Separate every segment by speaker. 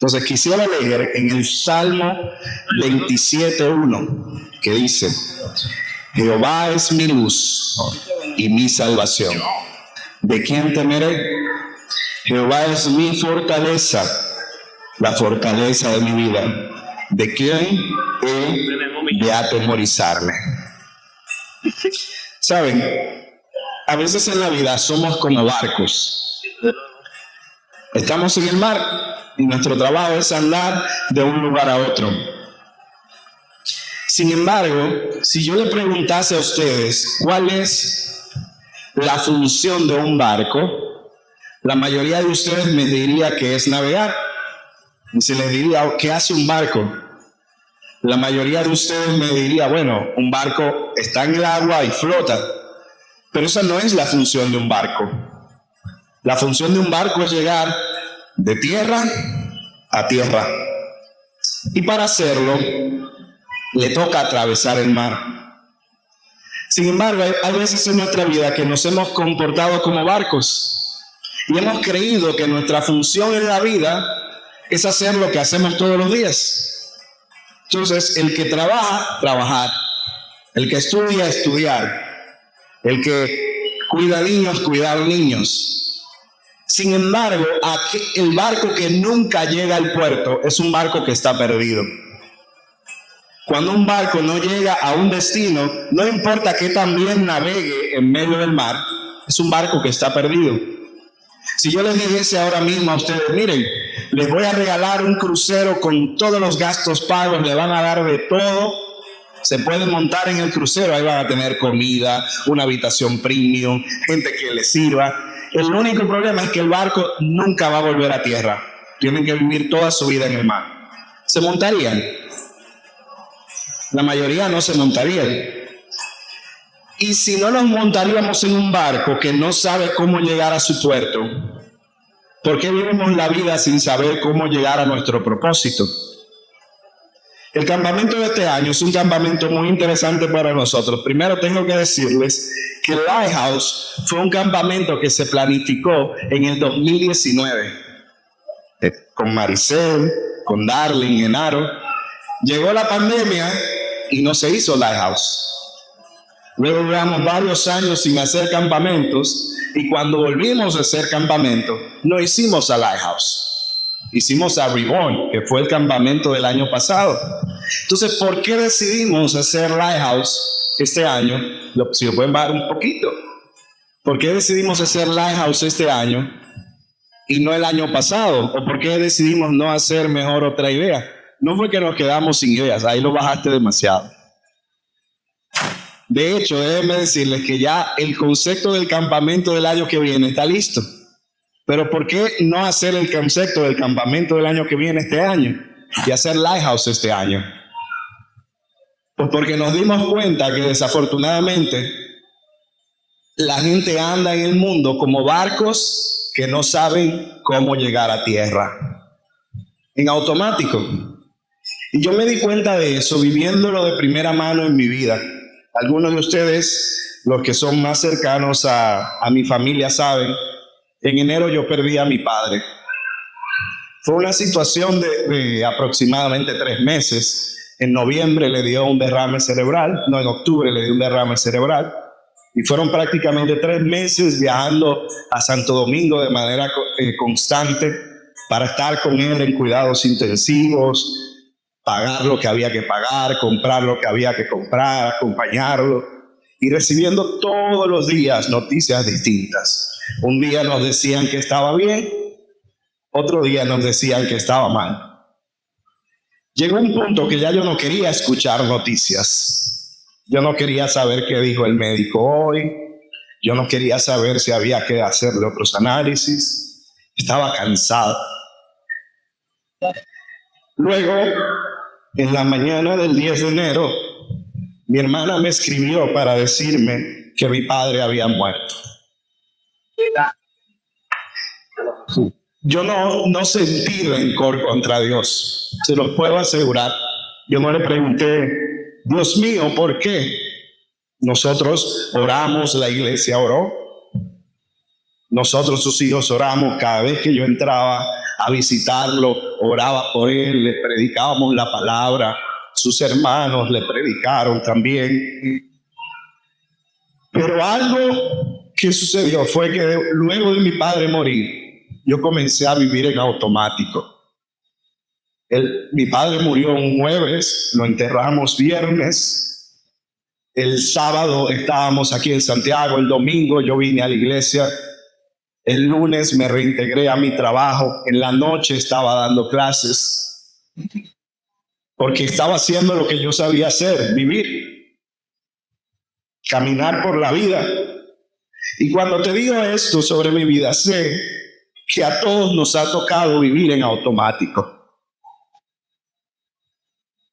Speaker 1: Entonces quisiera leer en el Salmo 27:1, que dice: Jehová es mi luz y mi salvación. ¿De quién temeré? Jehová es mi fortaleza, la fortaleza de mi vida. ¿De quién he de atemorizarme? ¿Saben? A veces en la vida somos como barcos. Estamos en el mar y nuestro trabajo es andar de un lugar a otro. Sin embargo, si yo le preguntase a ustedes cuál es la función de un barco, la mayoría de ustedes me diría que es navegar. Y si les diría, ¿qué hace un barco? La mayoría de ustedes me diría, bueno, un barco está en el agua y flota. Pero esa no es la función de un barco. La función de un barco es llegar de tierra a tierra. Y para hacerlo, le toca atravesar el mar. Sin embargo, hay veces en nuestra vida que nos hemos comportado como barcos y hemos creído que nuestra función en la vida es hacer lo que hacemos todos los días. Entonces, el que trabaja, trabajar. El que estudia, estudiar. El que cuida niños, cuidar niños. Sin embargo, el barco que nunca llega al puerto es un barco que está perdido. Cuando un barco no llega a un destino, no importa que también navegue en medio del mar, es un barco que está perdido. Si yo les dijese ahora mismo a ustedes, miren, les voy a regalar un crucero con todos los gastos pagos, le van a dar de todo, se pueden montar en el crucero, ahí van a tener comida, una habitación premium, gente que les sirva. El único problema es que el barco nunca va a volver a tierra. Tienen que vivir toda su vida en el mar. ¿Se montarían? La mayoría no se montarían. Y si no nos montaríamos en un barco que no sabe cómo llegar a su puerto, ¿por qué vivimos la vida sin saber cómo llegar a nuestro propósito? El campamento de este año es un campamento muy interesante para nosotros. Primero tengo que decirles que Lighthouse fue un campamento que se planificó en el 2019. Con Maricel, con Darling, Genaro. Llegó la pandemia y no se hizo Lighthouse. Luego duramos varios años sin hacer campamentos y cuando volvimos a hacer campamento, no hicimos a Lighthouse. Hicimos a Reborn, que fue el campamento del año pasado. Entonces, ¿por qué decidimos hacer Lighthouse este año? Si lo pueden bajar un poquito. ¿Por qué decidimos hacer Lighthouse este año y no el año pasado? ¿O por qué decidimos no hacer mejor otra idea? No fue que nos quedamos sin ideas, ahí lo bajaste demasiado. De hecho, déjenme decirles que ya el concepto del campamento del año que viene está listo. Pero ¿por qué no hacer el concepto del campamento del año que viene este año y hacer Lighthouse este año? Pues porque nos dimos cuenta que desafortunadamente la gente anda en el mundo como barcos que no saben cómo llegar a tierra. En automático. Y yo me di cuenta de eso viviéndolo de primera mano en mi vida. Algunos de ustedes, los que son más cercanos a mi familia, saben. En enero yo perdí a mi padre. Fue una situación de aproximadamente 3 meses. En noviembre le dio un derrame cerebral. No, en octubre le dio un derrame cerebral. Y fueron prácticamente 3 meses viajando a Santo Domingo de manera constante para estar con él en cuidados intensivos, pagar lo que había que pagar, comprar lo que había que comprar, acompañarlo y recibiendo todos los días noticias distintas. Un día nos decían que estaba bien, otro día nos decían que estaba mal. Llegó un punto que ya yo no quería escuchar noticias. Yo no quería saber qué dijo el médico hoy. Yo no quería saber si había que hacerle otros análisis. Estaba cansado. Luego, en la mañana del 10 de enero, mi hermana me escribió para decirme que mi padre había muerto. Yo no sentí rencor contra Dios, se los puedo asegurar. Yo no le pregunté, Dios mío, ¿por qué? Nosotros oramos, la iglesia oró. Nosotros, sus hijos, oramos cada vez que yo entraba a visitarlo oraba por él, le predicábamos la palabra, sus hermanos le predicaron también. Pero algo que sucedió fue que luego de mi padre morir, yo comencé a vivir en automático. Mi padre murió un jueves, lo enterramos viernes, el sábado estábamos aquí en Santiago, el domingo yo vine a la iglesia, el lunes me reintegré a mi trabajo, en la noche estaba dando clases, porque estaba haciendo lo que yo sabía hacer, vivir, caminar por la vida. Y cuando te digo esto sobre mi vida, sé que a todos nos ha tocado vivir en automático.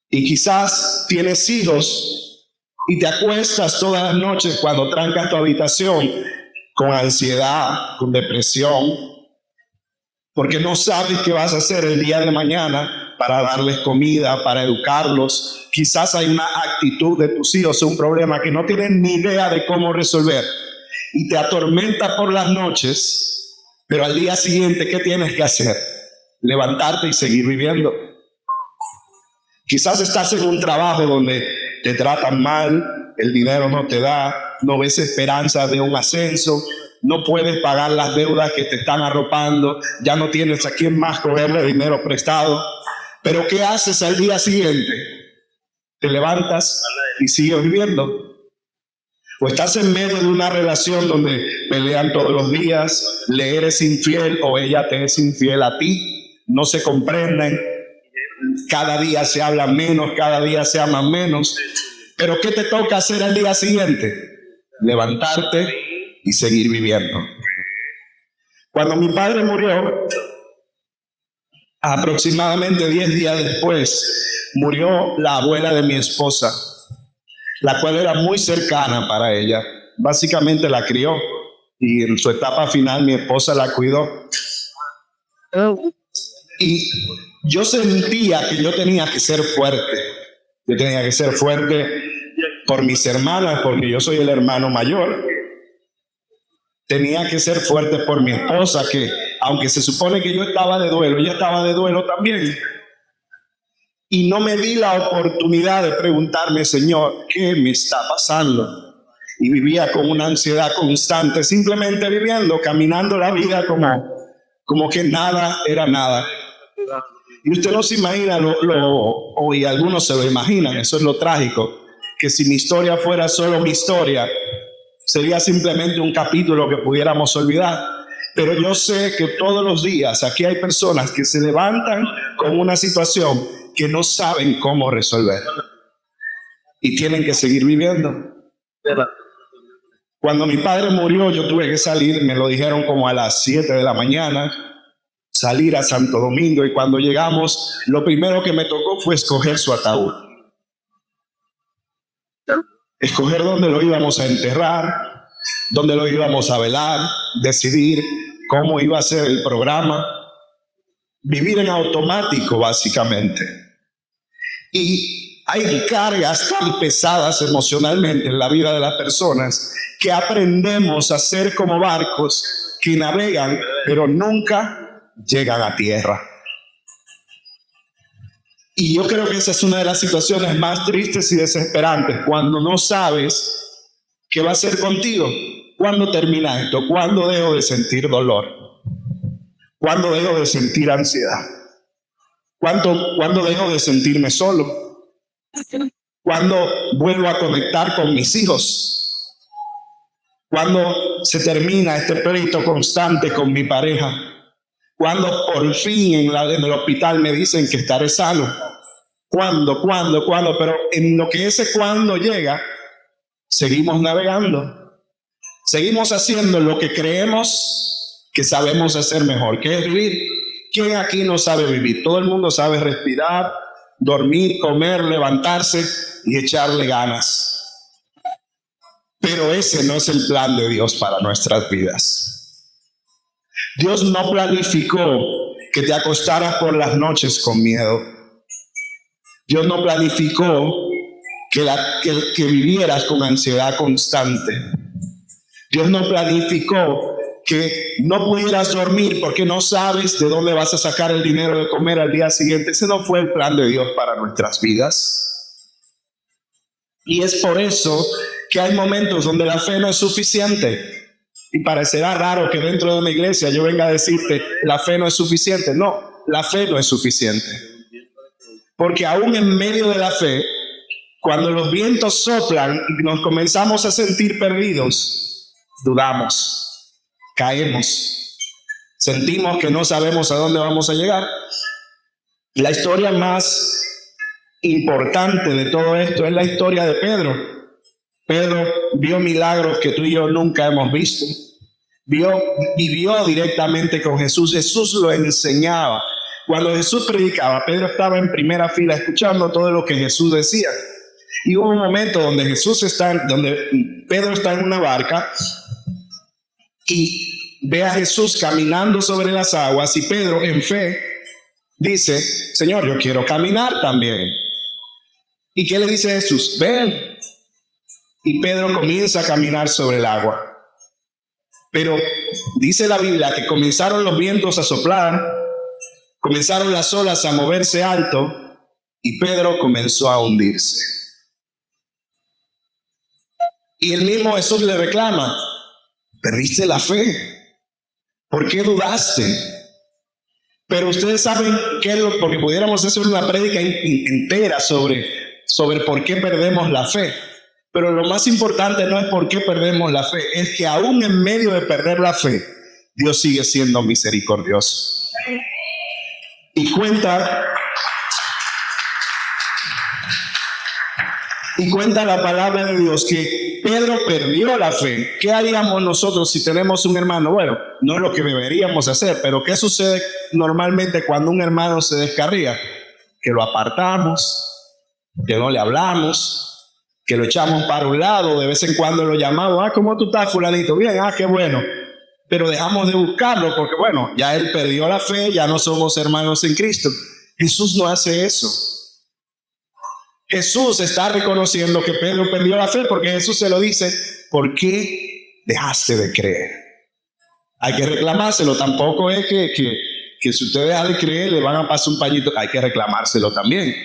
Speaker 1: Y quizás tienes hijos y te acuestas todas las noches cuando trancas tu habitación con ansiedad, con depresión, porque no sabes qué vas a hacer el día de mañana para darles comida, para educarlos. Quizás hay una actitud de tus hijos, un problema que no tienen ni idea de cómo resolver y te atormenta por las noches, pero al día siguiente, ¿qué tienes que hacer? Levantarte y seguir viviendo. Quizás estás en un trabajo donde te tratan mal, el dinero no te da, no ves esperanza de un ascenso, no puedes pagar las deudas que te están arropando, ya no tienes a quién más cogerle dinero prestado. Pero ¿qué haces al día siguiente? Te levantas y sigues viviendo. O estás en medio de una relación donde pelean todos los días, le eres infiel o ella te es infiel a ti, no se comprenden. Cada día se habla menos, cada día se aman menos. Pero ¿qué te toca hacer al día siguiente? Levantarte y seguir viviendo. Cuando mi padre murió, aproximadamente 10 días después, murió la abuela de mi esposa, la cual era muy cercana para ella. Básicamente la crió y en su etapa final mi esposa la cuidó. Y yo sentía que yo tenía que ser fuerte. Yo tenía que ser fuerte por mis hermanas, porque yo soy el hermano mayor. Tenía que ser fuerte por mi esposa, que aunque se supone que yo estaba de duelo, ella estaba de duelo también. Y no me di la oportunidad de preguntarme, Señor, ¿qué me está pasando? Y vivía con una ansiedad constante, simplemente viviendo, caminando la vida como que nada era nada. Y usted no se imagina, y algunos se lo imaginan, eso es lo trágico, que si mi historia fuera solo mi historia, sería simplemente un capítulo que pudiéramos olvidar. Pero yo sé que todos los días aquí hay personas que se levantan con una situación que no saben cómo resolver y tienen que seguir viviendo. Cuando mi padre murió, yo tuve que salir, me lo dijeron como a las 7 de la mañana, salir a Santo Domingo, y cuando llegamos, lo primero que me tocó fue escoger su ataúd. Escoger dónde lo íbamos a enterrar, dónde lo íbamos a velar, decidir cómo iba a ser el programa, vivir en automático básicamente. Y hay cargas tan pesadas emocionalmente en la vida de las personas que aprendemos a ser como barcos que navegan, pero nunca llegan a tierra. Y yo creo que esa es una de las situaciones más tristes y desesperantes, cuando no sabes qué va a hacer contigo. ¿Cuándo termina esto? ¿Cuándo dejo de sentir dolor? ¿Cuándo dejo de sentir ansiedad? ¿Cuándo dejo de sentirme solo? ¿Cuándo vuelvo a conectar con mis hijos? ¿Cuándo se termina este pleito constante con mi pareja? ¿Cuándo por fin en el hospital me dicen que estaré sano? ¿Cuándo? Pero en lo que ese cuándo llega, seguimos navegando. Seguimos haciendo lo que creemos que sabemos hacer mejor, que es vivir. ¿Quién aquí no sabe vivir? Todo el mundo sabe respirar, dormir, comer, levantarse y echarle ganas. Pero ese no es el plan de Dios para nuestras vidas. Dios no planificó que te acostaras por las noches con miedo. Dios no planificó que vivieras con ansiedad constante. Dios no planificó que no pudieras dormir porque no sabes de dónde vas a sacar el dinero de comer al día siguiente. Ese no fue el plan de Dios para nuestras vidas. Y es por eso que hay momentos donde la fe no es suficiente. Y parecerá raro que dentro de una iglesia yo venga a decirte, la fe no es suficiente. No, la fe no es suficiente. Porque aún en medio de la fe, cuando los vientos soplan y nos comenzamos a sentir perdidos, dudamos, caemos, sentimos que no sabemos a dónde vamos a llegar. La historia más importante de todo esto es la historia de Pedro. Pedro vio milagros que tú y yo nunca hemos visto. Vivió directamente con Jesús. Jesús lo enseñaba. Cuando Jesús predicaba, Pedro estaba en primera fila escuchando todo lo que Jesús decía. Y hubo un momento donde Pedro está en una barca y ve a Jesús caminando sobre las aguas, y Pedro en fe dice, Señor, yo quiero caminar también. ¿Y qué le dice Jesús? Ven. Y Pedro comienza a caminar sobre el agua. Pero dice la Biblia que comenzaron los vientos a soplar, comenzaron las olas a moverse alto y Pedro comenzó a hundirse. Y el mismo Jesús le reclama, perdiste la fe, ¿por qué dudaste? Pero ustedes saben que porque pudiéramos hacer una prédica entera sobre por qué perdemos la fe. Pero lo más importante no es por qué perdemos la fe, es que aún en medio de perder la fe, Dios sigue siendo misericordioso. Y cuenta la palabra de Dios que Pedro perdió la fe. ¿Qué haríamos nosotros si tenemos un hermano? Bueno, no es lo que deberíamos hacer, pero ¿qué sucede normalmente cuando un hermano se descarría? Que lo apartamos, que no le hablamos, que lo echamos para un lado, de vez en cuando lo llamamos, ¿cómo tú estás, fulanito? Bien, qué bueno. Pero dejamos de buscarlo porque, bueno, ya él perdió la fe, ya no somos hermanos en Cristo. Jesús no hace eso. Jesús está reconociendo que Pedro perdió la fe porque Jesús se lo dice, ¿por qué dejaste de creer? Hay que reclamárselo, tampoco es que si usted deja de creer le van a pasar un pañito, hay que reclamárselo también.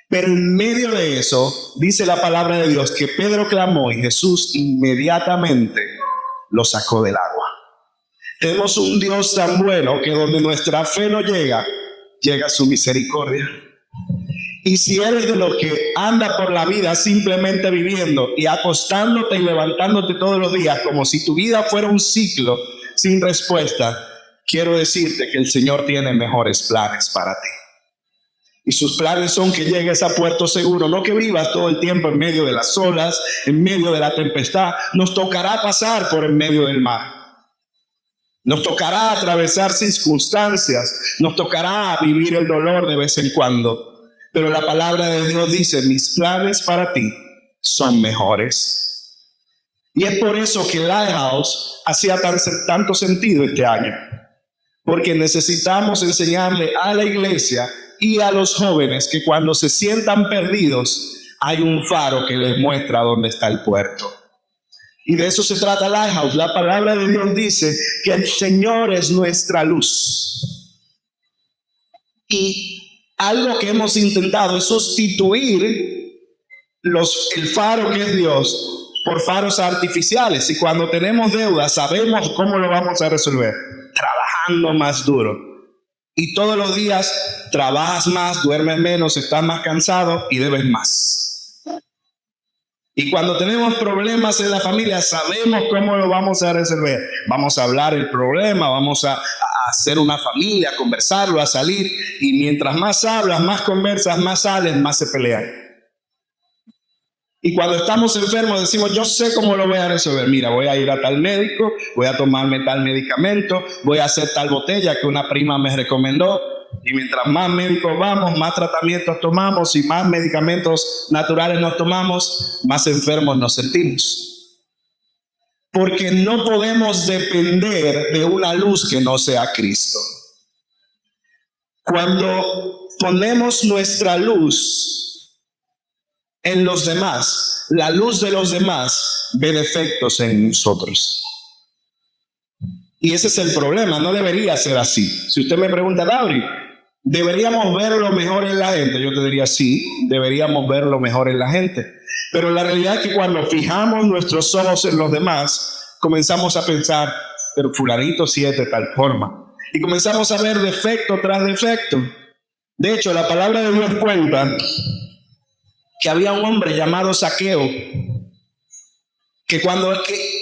Speaker 1: Pero en medio de eso, dice la palabra de Dios que Pedro clamó y Jesús inmediatamente lo sacó del agua. Tenemos un Dios tan bueno que donde nuestra fe no llega, llega su misericordia. Y si eres de los que anda por la vida simplemente viviendo y acostándote y levantándote todos los días como si tu vida fuera un ciclo sin respuesta, quiero decirte que el Señor tiene mejores planes para ti. Y sus planes son que llegues a puerto seguro, no que vivas todo el tiempo en medio de las olas, en medio de la tempestad. Nos tocará pasar por en medio del mar. Nos tocará atravesar circunstancias. Nos tocará vivir el dolor de vez en cuando. Pero la palabra de Dios dice, mis planes para ti son mejores. Y es por eso que Lighthouse hacía tanto sentido este año. Porque necesitamos enseñarle a la iglesia y a los jóvenes que cuando se sientan perdidos, hay un faro que les muestra dónde está el puerto. Y de eso se trata Lighthouse. La palabra de Dios dice que el Señor es nuestra luz. Y algo que hemos intentado es sustituir el faro que es Dios por faros artificiales. Y cuando tenemos deudas, sabemos cómo lo vamos a resolver. Trabajando más duro. Y todos los días trabajas más, duermes menos, estás más cansado y debes más. Y cuando tenemos problemas en la familia, sabemos cómo lo vamos a resolver. Vamos a hablar el problema, vamos a hacer una familia, a conversarlo, a salir. Y mientras más hablas, más conversas, más sales, más se pelean. Y cuando estamos enfermos decimos, yo sé cómo lo voy a resolver. Mira, voy a ir a tal médico, voy a tomarme tal medicamento, voy a hacer tal botella que una prima me recomendó. Y mientras más médicos vamos, más tratamientos tomamos y más medicamentos naturales nos tomamos, más enfermos nos sentimos. Porque no podemos depender de una luz que no sea Cristo. Cuando ponemos nuestra luz en los demás, la luz de los demás ve defectos en nosotros. Y ese es el problema, no debería ser así. Si usted me pregunta, Dauri, ¿deberíamos ver lo mejor en la gente? Yo te diría sí, deberíamos ver lo mejor en la gente. Pero la realidad es que cuando fijamos nuestros ojos en los demás, comenzamos a pensar, pero fulanito sí es de tal forma. Y comenzamos a ver defecto tras defecto. De hecho, la palabra de Dios cuenta que había un hombre llamado Zaqueo, que cuando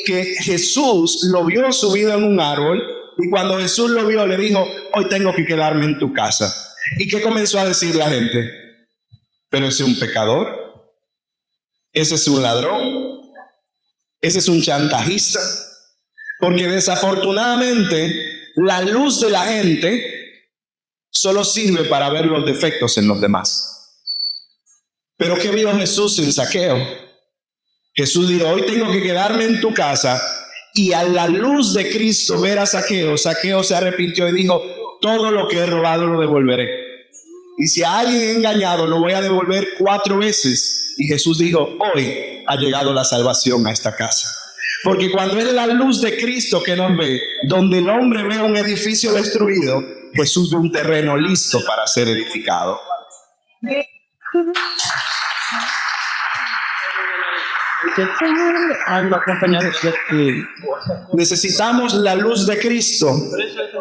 Speaker 1: que Jesús lo vio subido en un árbol, y cuando Jesús lo vio le dijo, hoy tengo que quedarme en tu casa. ¿Y qué comenzó a decir la gente? Pero ese es un pecador, ese es un ladrón, ese es un chantajista, porque desafortunadamente la luz de la gente solo sirve para ver los defectos en los demás. Pero ¿qué vio Jesús en Zaqueo? Jesús dijo, hoy tengo que quedarme en tu casa, y a la luz de Cristo ver a Zaqueo, Zaqueo se arrepintió y dijo, todo lo que he robado lo devolveré. Y si a alguien he engañado, lo voy a devolver 4 veces. Y Jesús dijo, hoy ha llegado la salvación a esta casa. Porque cuando es la luz de Cristo que nos ve, donde el hombre ve un edificio destruido, Jesús ve un terreno listo para ser edificado. Necesitamos la luz de Cristo,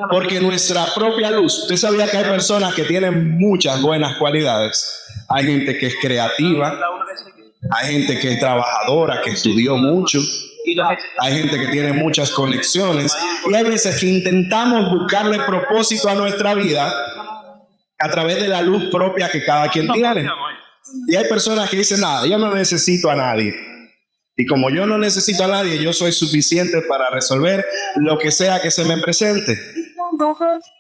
Speaker 1: porque nuestra propia luz, usted sabía que hay personas que tienen muchas buenas cualidades. Hay gente que es creativa, hay gente que es trabajadora, que estudió mucho, hay gente que tiene muchas conexiones, y hay veces que intentamos buscarle propósito a nuestra vida a través de la luz propia que cada quien tiene. Y hay personas que dicen, nada, yo no necesito a nadie. Y como yo no necesito a nadie, yo soy suficiente para resolver lo que sea que se me presente.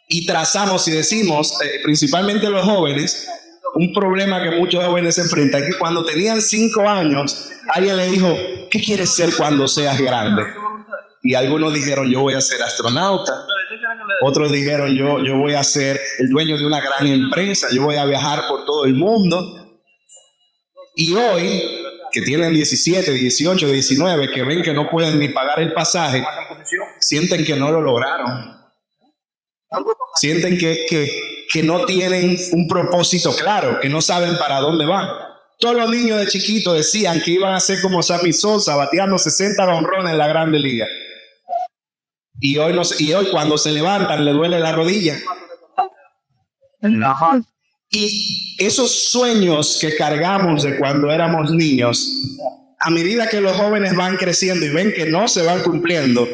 Speaker 1: Y trazamos y decimos, principalmente los jóvenes, un problema que muchos jóvenes se enfrentan, que cuando tenían 5 años, alguien le dijo, ¿qué quieres ser cuando seas grande? Y algunos dijeron, yo voy a ser astronauta. Otros dijeron, yo voy a ser el dueño de una gran empresa, yo voy a viajar por todo el mundo. Y hoy, que tienen 17, 18, 19, que ven que no pueden ni pagar el pasaje, sienten que no lo lograron. Sienten que no tienen un propósito claro, que no saben para dónde van. Todos los niños de chiquitos decían que iban a ser como Sammy Sosa, bateando 60 jonrones en la Grande Liga. Y hoy cuando se levantan le duele la rodilla. Y esos sueños que cargamos de cuando éramos niños, a medida que los jóvenes van creciendo y ven que no se van cumpliendo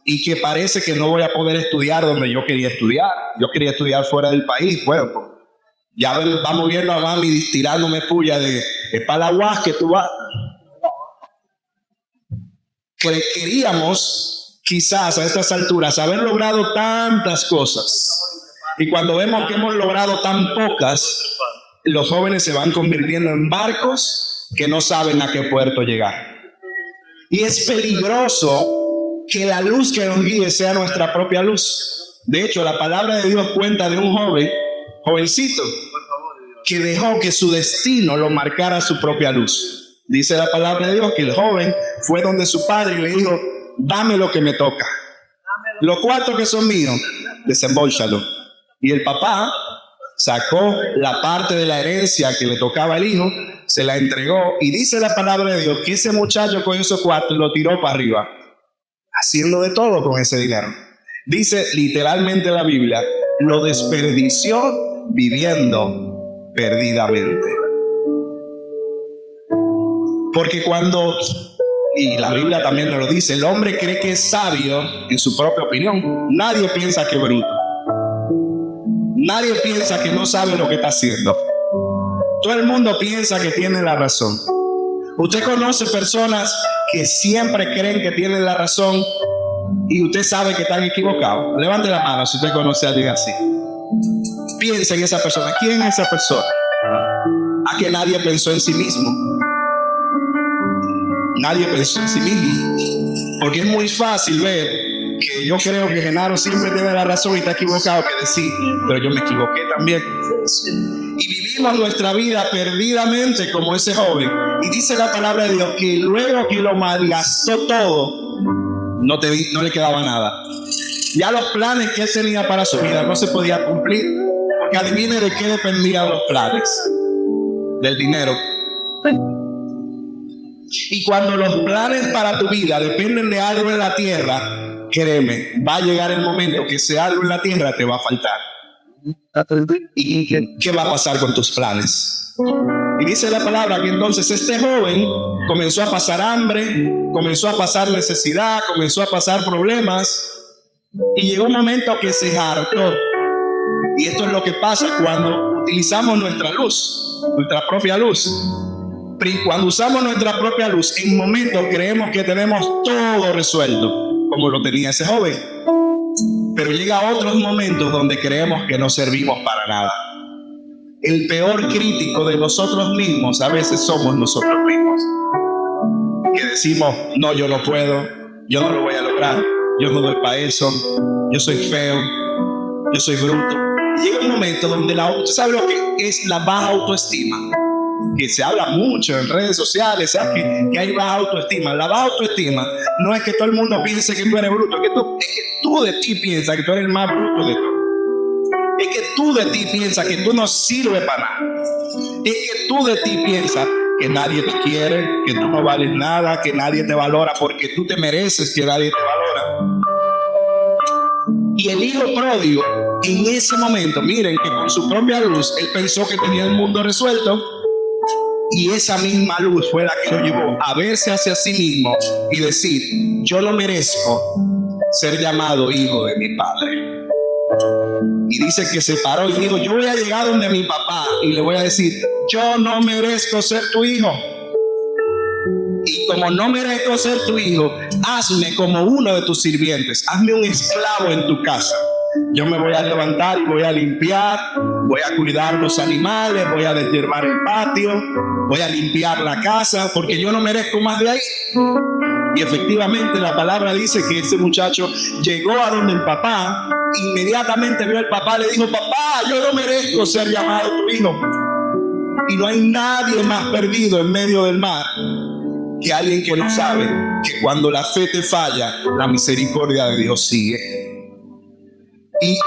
Speaker 1: y que parece que no voy a poder estudiar donde yo quería estudiar fuera del país, bueno, pues, ya vamos viendo a mami tirándome puya de Palaguas que tú vas. Queríamos quizás a estas alturas haber logrado tantas cosas. Y cuando vemos que hemos logrado tan pocas, los jóvenes se van convirtiendo en barcos que no saben a qué puerto llegar. Y es peligroso que la luz que nos guíe sea nuestra propia luz. De hecho, la palabra de Dios cuenta de un jovencito, que dejó que su destino lo marcara su propia luz. Dice la palabra de Dios que el joven fue donde su padre y le dijo, dame lo que me toca. Los 4 que son míos, desembolsalo. Y el papá sacó la parte de la herencia que le tocaba al hijo, se la entregó, y dice la palabra de Dios que ese muchacho con esos 4 lo tiró para arriba, haciendo de todo con ese dinero. Dice literalmente la Biblia, lo desperdició viviendo perdidamente. Porque y la Biblia también nos lo dice, el hombre cree que es sabio en su propia opinión. Nadie piensa que es bruto. Nadie piensa que no sabe lo que está haciendo. Todo el mundo piensa que tiene la razón. Usted conoce personas que siempre creen que tienen la razón y usted sabe que están equivocados. Levante la mano si usted conoce a alguien así. Piensa en esa persona. ¿Quién es esa persona? A que nadie pensó en sí mismo. Nadie pensó en sí mismo. Porque es muy fácil ver que yo creo que Genaro siempre tiene la razón y está equivocado, que decir, pero yo me equivoqué también. Y vivimos nuestra vida perdidamente como ese joven. Y dice la palabra de Dios que luego que lo malgastó todo, no le quedaba nada. Ya los planes que él tenía para su vida no se podían cumplir, porque adivine de qué dependían los planes: del dinero. Y cuando los planes para tu vida dependen de algo en la tierra, créeme, va a llegar el momento que ese algo en la tierra te va a faltar. ¿Y qué va a pasar con tus planes? Y dice la palabra que entonces este joven comenzó a pasar hambre, comenzó a pasar necesidad, comenzó a pasar problemas, y llegó un momento que se hartó. Y esto es lo que pasa cuando utilizamos nuestra luz, nuestra propia luz. Cuando usamos nuestra propia luz, en momentos creemos que tenemos todo resuelto, como lo tenía ese joven. Pero llega otros momentos donde creemos que no servimos para nada. El peor crítico de nosotros mismos a veces somos nosotros mismos, que decimos: no, yo no puedo, yo no lo voy a lograr, yo no doy para eso, yo soy feo, yo soy bruto. Y llega un momento donde ¿usted sabe lo que es la baja autoestima? Que se habla mucho en redes sociales, ¿sabes? Que hay baja autoestima. La baja autoestima no es que todo el mundo piense que tú eres bruto, es que tú de ti piensas que tú eres el más bruto de todos. Es que tú de ti piensas que tú no sirves para nada. Es que tú de ti piensas que nadie te quiere, que tú no vales nada, que nadie te valora, porque tú te mereces que nadie te valora. Y el hijo pródigo, en ese momento, miren que con su propia luz, él pensó que tenía el mundo resuelto. Y esa misma luz fue la que lo llevó a verse hacia sí mismo y decir: yo no merezco ser llamado hijo de mi padre. Y dice que se paró y dijo: yo voy a llegar donde mi papá y le voy a decir: yo no merezco ser tu hijo. Y como no merezco ser tu hijo, hazme como uno de tus sirvientes, hazme un esclavo en tu casa. Yo me voy a levantar y voy a limpiar, voy a cuidar los animales, voy a deshiervar el patio, voy a limpiar la casa, porque yo no merezco más de ahí. Y efectivamente la palabra dice que ese muchacho llegó a donde el papá, inmediatamente vio al papá, le dijo: papá, yo no merezco ser llamado tu hijo. Y no hay nadie más perdido en medio del mar que alguien que no sabe que cuando la fe te falla, la misericordia de Dios sigue. Y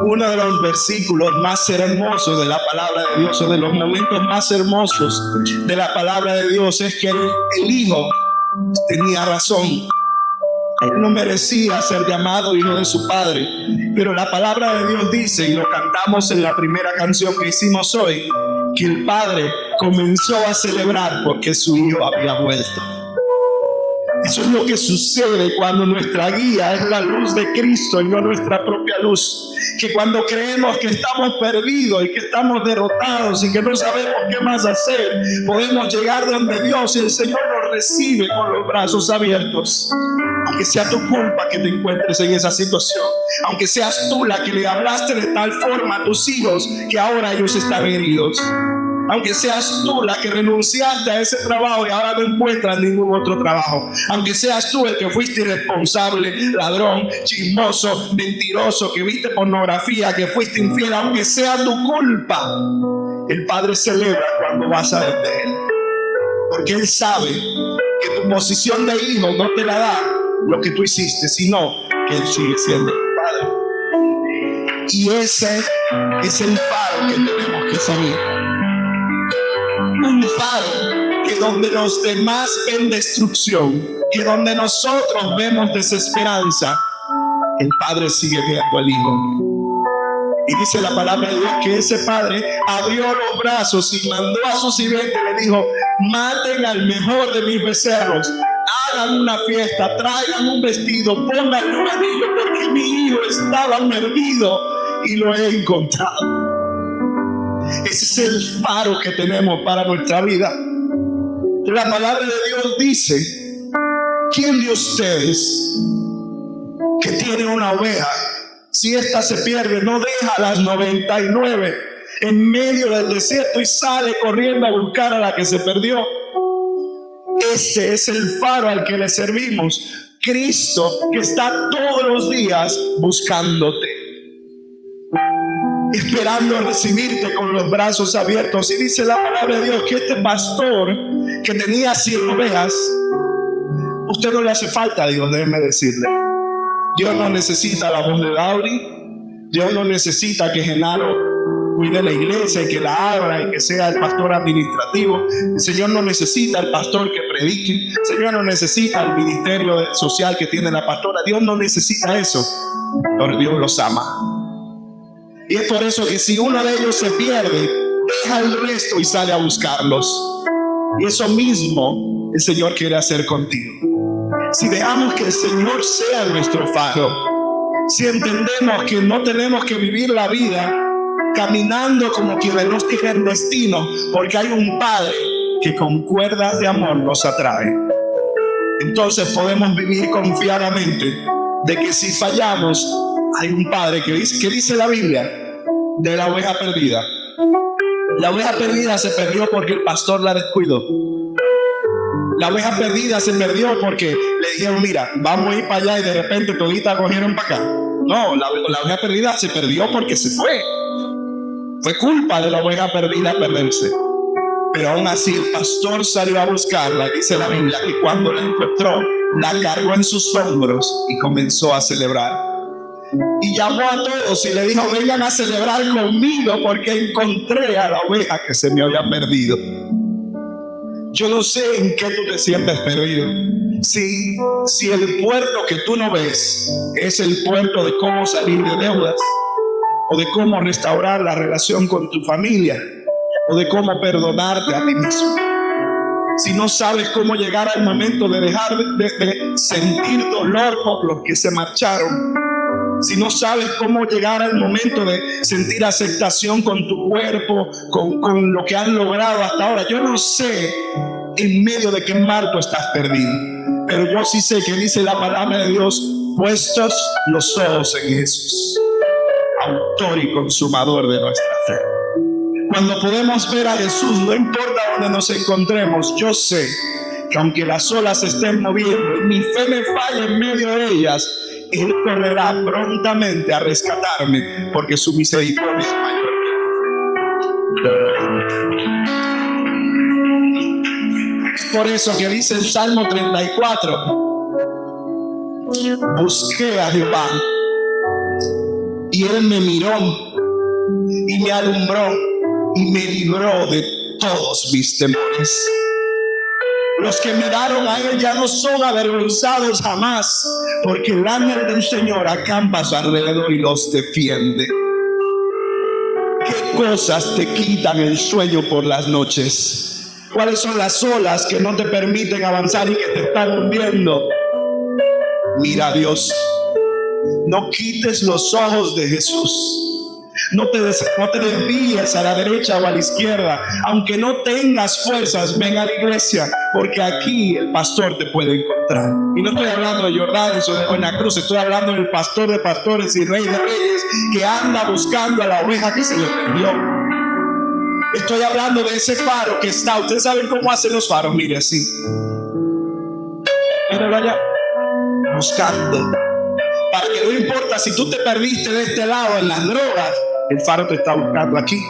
Speaker 1: uno de los versículos más hermosos de la palabra de Dios, o de los momentos más hermosos de la palabra de Dios, es que el hijo tenía razón. Él no merecía ser llamado hijo de su padre, pero la palabra de Dios dice, y lo cantamos en la primera canción que hicimos hoy, que el padre comenzó a celebrar porque su hijo había vuelto. Eso es lo que sucede cuando nuestra guía es la luz de Cristo y no nuestra propia luz. Que cuando creemos que estamos perdidos y que estamos derrotados y que no sabemos qué más hacer, podemos llegar donde Dios y el Señor nos recibe con los brazos abiertos. Aunque sea tu culpa que te encuentres en esa situación, aunque seas tú la que le hablaste de tal forma a tus hijos que ahora ellos están heridos, aunque seas tú la que renunciaste a ese trabajo y ahora no encuentras ningún otro trabajo, aunque seas tú el que fuiste irresponsable, ladrón, chismoso, mentiroso, que viste pornografía, que fuiste infiel, aunque sea tu culpa, el Padre celebra cuando vas a donde Él, porque Él sabe que tu posición de hijo no te la da lo que tú hiciste, sino que Él sigue siendo tu Padre. Y ese es el faro que tenemos que seguir. Un faro que donde los demás ven destrucción, que donde nosotros vemos desesperanza, el Padre sigue viendo al Hijo. Y dice la palabra de Dios que ese padre abrió los brazos y mandó a sus sirvientes y le dijo: maten al mejor de mis becerros, hagan una fiesta, traigan un vestido, pónganle un anillo, porque mi hijo estaba perdido y lo he encontrado. Ese es el faro que tenemos para nuestra vida. La palabra de Dios dice: ¿quién de ustedes que tiene una oveja, si ésta se pierde, no deja las 99 en medio del desierto y sale corriendo a buscar a la que se perdió? Este es el faro al que le servimos, Cristo, que está todos los días buscándote, esperando recibirte con los brazos abiertos. Y dice la palabra de Dios que este pastor que tenía 100 ovejas, usted no le hace falta a Dios, déjeme decirle. Dios no necesita la voz de Dauri. Dios no necesita que Genaro cuide la iglesia y que la abra y que sea el pastor administrativo. El Señor no necesita el pastor que predique. El Señor no necesita el ministerio social que tiene la pastora. Dios no necesita eso, pero Dios los ama. Y es por eso que si uno de ellos se pierde, deja el resto y sale a buscarlos. Y eso mismo el Señor quiere hacer contigo. Si dejamos que el Señor sea nuestro faro, si entendemos que no tenemos que vivir la vida caminando como quienes no tienen destino, porque hay un Padre que con cuerdas de amor nos atrae, entonces podemos vivir confiadamente de que si fallamos, hay un Padre que dice la Biblia de la oveja perdida. La oveja perdida se perdió porque el pastor la descuidó. La oveja perdida se perdió porque le dijeron, mira, vamos a ir para allá, y de repente toditas cogieron para acá. No, la oveja perdida se perdió porque se fue. Fue culpa de la oveja perdida perderse. Pero aún así el pastor salió a buscarla. Dice la Biblia que cuando la encontró, la cargó en sus hombros y comenzó a celebrar. Y llamó a todos y le dijo, vengan a celebrar conmigo porque encontré a la oveja que se me había perdido. Yo no sé en qué tú te sientes perdido. Si el puerto que tú no ves es el puerto de cómo salir de deudas, o de cómo restaurar la relación con tu familia, o de cómo perdonarte a ti mismo. Si no sabes cómo llegar al momento de dejar de sentir dolor por los que se marcharon, si no sabes cómo llegar al momento de sentir aceptación con tu cuerpo, con lo que has logrado hasta ahora, yo no sé en medio de qué mar tú estás perdido, pero yo sí sé que dice la palabra de Dios, puestos los ojos en Jesús, autor y consumador de nuestra fe. Cuando podemos ver a Jesús, no importa dónde nos encontremos, yo sé que aunque las olas se estén moviendo y mi fe me falle en medio de ellas, Él correrá prontamente a rescatarme, porque su misericordia es mayor. Es por eso que dice el Salmo 34, busqué a Jehová y Él me miró y me alumbró y me libró de todos mis temores. Los que miraron a Él ya no son avergonzados jamás, porque el ángel del Señor acampa a su alrededor y los defiende. ¿Qué cosas te quitan el sueño por las noches? ¿Cuáles son las olas que no te permiten avanzar y que te están hundiendo? Mira a Dios. No quites los ojos de Jesús. No te desvíes a la derecha o a la izquierda. Aunque no tengas fuerzas, ven a la iglesia, porque aquí el pastor te puede encontrar. Y no estoy hablando de Jordán o de Buena Cruz, estoy hablando del pastor de pastores y rey de reyes que anda buscando a la oveja que se le perdió. Estoy hablando de ese faro que está. Ustedes saben cómo hacen los faros, mire así. Míralo allá, buscando. Para que no importa si tú te perdiste de este lado en las drogas, el faro te está buscando aquí.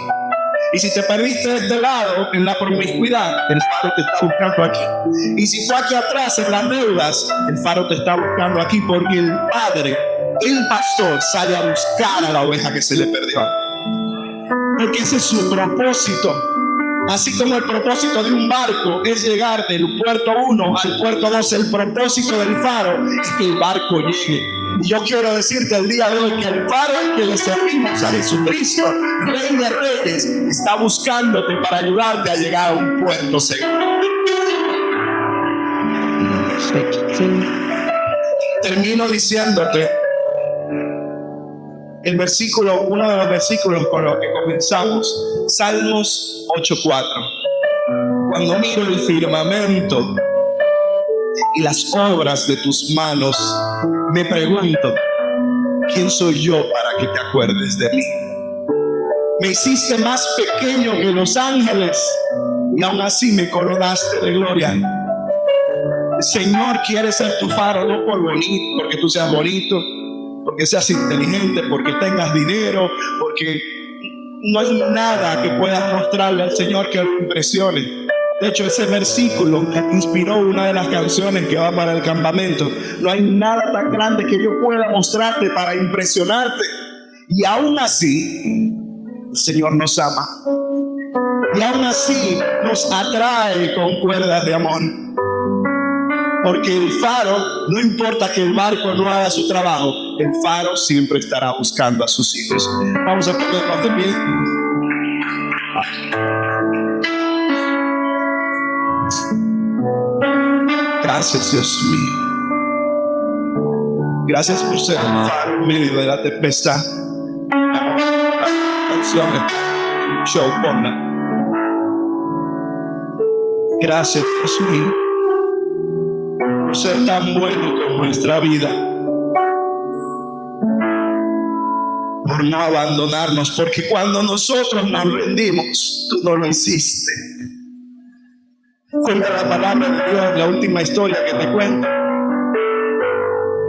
Speaker 1: Y si te perdiste de este lado en la promiscuidad, el faro te está buscando aquí. Y si fue aquí atrás en las deudas, el faro te está buscando aquí, porque el Padre, el pastor, sale a buscar a la oveja que se le perdió. Porque ese es su propósito. Así como el propósito de un barco es llegar del puerto 1 al puerto 2, el propósito del faro es que el barco llegue. Y yo quiero decirte el día de hoy que el faro al que le servimos a Jesucristo, Rey de Reyes, está buscándote para ayudarte a llegar a un puerto seguro. Termino diciéndote el versículo, uno de los versículos con los que comenzamos, Salmos 8:4. Cuando miro el firmamento y las obras de tus manos, me pregunto, ¿quién soy yo para que te acuerdes de mí? Me hiciste más pequeño que los ángeles y aún así me coronaste de gloria. El Señor quiere ser tu faro, no por bonito, porque tú seas bonito, porque seas inteligente, porque tengas dinero, porque no hay nada que puedas mostrarle al Señor que lo impresione. De hecho, ese versículo inspiró una de las canciones que va para el campamento. No hay nada tan grande que yo pueda mostrarte para impresionarte. Y aún así, el Señor nos ama. Y aún así nos atrae con cuerdas de amor. Porque el faro, no importa que el barco no haga su trabajo, el faro siempre estará buscando a sus hijos. Vamos a ponernos de pie. Gracias, Dios mío. Gracias por ser el faro en medio de la tempestad. Canciones, show, ponla. Gracias, Dios mío, por ser tan bueno con nuestra vida, por no abandonarnos, porque cuando nosotros nos rendimos, tú no lo hiciste. Cuenta la palabra de Dios, la última historia que te cuento,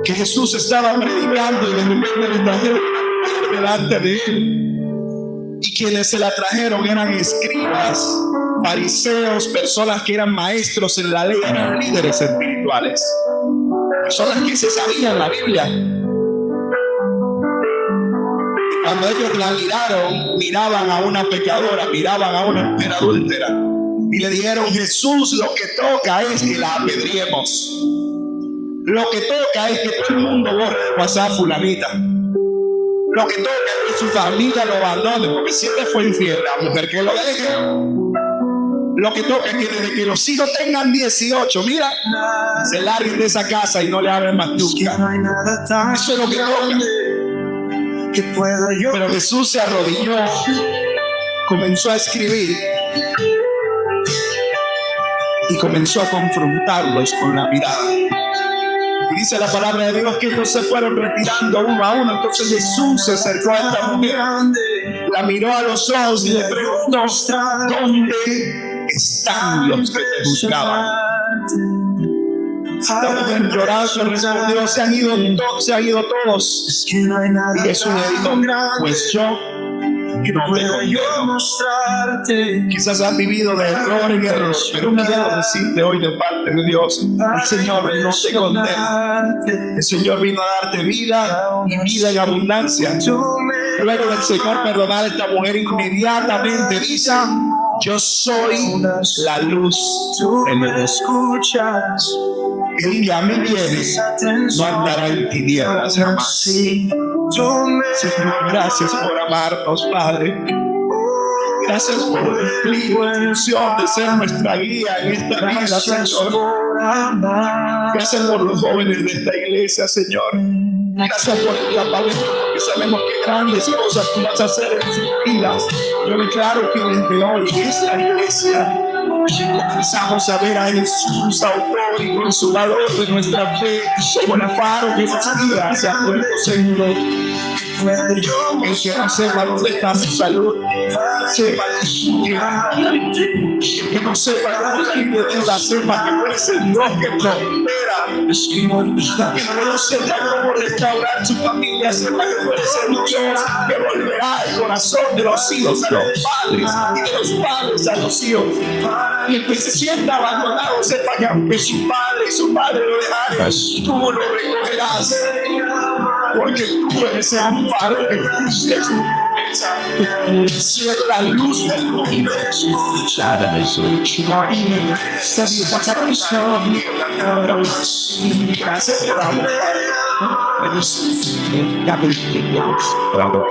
Speaker 1: que Jesús estaba predicando y de repente le trajeron una mujer delante de él, y quienes se la trajeron eran escribas, fariseos, personas que eran maestros en la ley, eran líderes espirituales, personas que se sabían la Biblia. Cuando ellos la miraron, miraban a una pecadora, miraban a una mujer adúltera y le dijeron: Jesús, lo que toca es que la apedriemos. Lo que toca es que todo el mundo borre de WhatsApp fulanita. Lo que toca es que su familia lo abandone, porque siempre fue infiel, la mujer que lo deje. Lo que toca es que desde que los hijos tengan 18, mira, se larguen de esa casa y no le abren más nunca. Eso es lo que toca. Pero Jesús se arrodilló, comenzó a escribir y comenzó a confrontarlos con la mirada. Y dice la palabra de Dios que ellos se fueron retirando uno a uno. Entonces Jesús se acercó a esta mujer, la miró a los ojos y le preguntó: ¿dónde están los que te buscaban? La mujer llorando respondió: se han ido todos. Y Jesús le dijo: pues yo no te conozco. Quizás has vivido de error en error, pero quiero decirte hoy de parte de Dios: el Señor no te condena. El Señor vino a darte vida y vida en abundancia. Luego del Señor perdonar a esta mujer, inmediatamente dice: yo soy la luz en el escuchas. El que a mí viene no andará en tinieblas jamás. Señor, gracias por amarnos, Padre. Gracias por cumplir la función de ser nuestra guía en esta vida, Señor. Gracias por los jóvenes de esta iglesia, Señor. Gracias por el campamento, porque sabemos que grandes cosas tú vas a hacer en sus vidas. Yo declaro que desde hoy esta iglesia comenzamos a ver a Jesús, autor y consumador de nuestra fe, como el faro que nos guía hacia nuestro Señor. El que no sepa dónde está su salud, sepa que no sepa dónde deuda, sepa que no es el Dios que prospera, que no sepa cómo restaurar su familia, sepa que no es el Dios que volverá el corazón de los hijos a los padres y de los padres a los hijos. Y el que se sienta abandonado, sepa que aunque su padre y su madre lo dejaren, tú lo recogerás, porque tú eres el amparo que fuiste su promesa. Ser la luz del mundo. Gracias por amor. Gracias por amor.